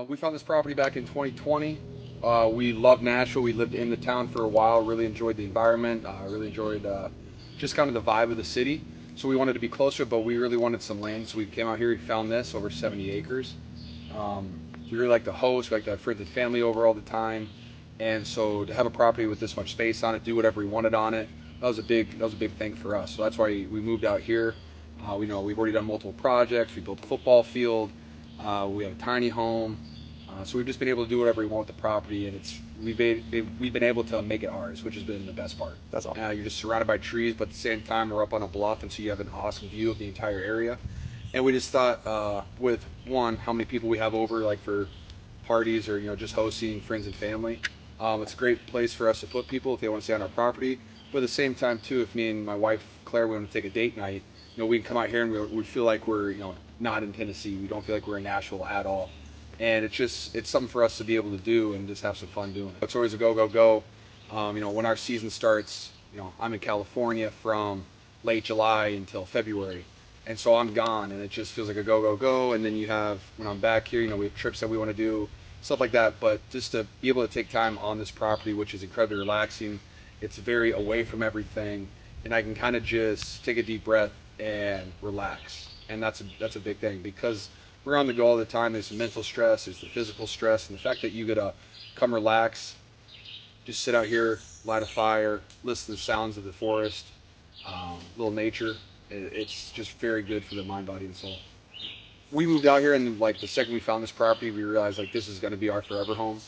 We found this property back in 2020. We loved Nashville. We lived in the town for a while. Really enjoyed the environment. Really enjoyed just kind of the vibe of the city. So we wanted to be closer, but we really wanted some land. So we came out here. We found this over 70 acres. We really like the host. We like to have friends and family over all the time. And so to have a property with this much space on it, do whatever we wanted on it, that was a big thing for us. So that's why we moved out here. We know we've already done multiple projects. We built a football field. We have a tiny home. So we've just been able to do whatever we want with the property, and we've been able to make it ours, which has been the best part. That's all. You're just surrounded by trees, but at the same time we're up on a bluff, and so you have an awesome view of the entire area. And we just thought, with one, how many people we have over, like for parties or just hosting friends and family, it's a great place for us to put people if they want to stay on our property. But at the same time too, if me and my wife Claire want to take a date night, we can come out here and we feel like we're not in Tennessee. We don't feel like we're in Nashville at all. And it's something for us to be able to do and just have some fun doing it. It's always a go, go, go. When our season starts, I'm in California from late July until February. And so I'm gone, and it just feels like a go, go, go. And then when I'm back here, we have trips that we want to do, stuff like that. But just to be able to take time on this property, which is incredibly relaxing, it's very away from everything, and I can kind of just take a deep breath and relax. And that's a big thing, because we're on the go all the time. There's the mental stress, there's the physical stress, and the fact that you get to come relax, just sit out here, light a fire, listen to the sounds of the forest, little nature. It's just very good for the mind, body, and soul. We moved out here, and like the second we found this property, we realized like this is going to be our forever home.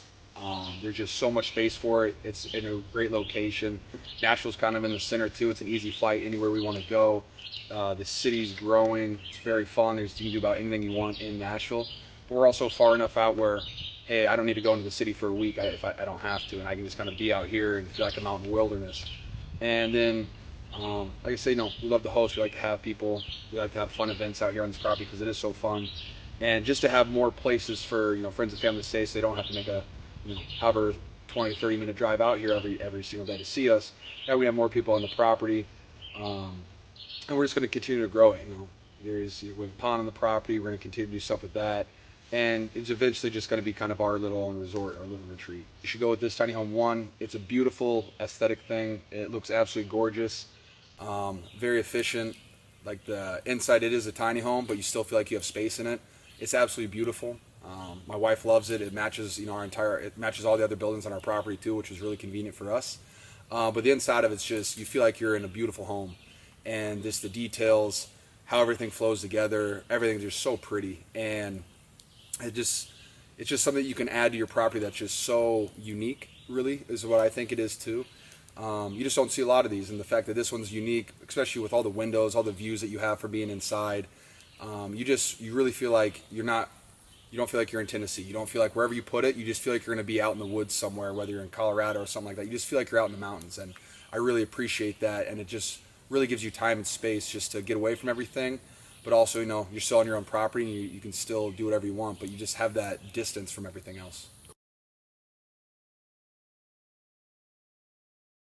There's just so much space for it. It's in a great location. Nashville's kind of in the center too. It's an easy flight anywhere we want to go. The city's growing. It's very fun. You can do about anything you want in Nashville. But we're also far enough out where, hey, I don't need to go into the city for a week if I don't have to, and I can just kind of be out here and feel like I'm out in the wilderness. And then, like I say, we love to host. We like to have people. We like to have fun events out here on this property because it is so fun. And just to have more places for friends and family to stay, so they don't have to make a however 20, 30-minute drive out here every single day to see us. Now we have more people on the property, and we're just going to continue to grow it. We have a pond on the property. We're going to continue to do stuff with that, and it's eventually just going to be kind of our little own resort, our little retreat. You should go with this tiny home. One, it's a beautiful aesthetic thing. It looks absolutely gorgeous, very efficient. Like the inside, it is a tiny home, but you still feel like you have space in it. It's absolutely beautiful. My wife loves it. It matches, it matches all the other buildings on our property too, which is really convenient for us. But the inside of it's just, you feel like you're in a beautiful home, and just the details, how everything flows together, everything's just so pretty, and it's just something that you can add to your property that's just so unique. Really, is what I think it is too. You just don't see a lot of these, and the fact that this one's unique, especially with all the windows, all the views that you have for being inside, you really feel like you don't feel like you're in Tennessee. You don't feel like wherever you put it, you just feel like you're going to be out in the woods somewhere, whether you're in Colorado or something like that. You just feel like you're out in the mountains, and I really appreciate that, and it just really gives you time and space just to get away from everything, but also, you're still on your own property, and you can still do whatever you want, but you just have that distance from everything else.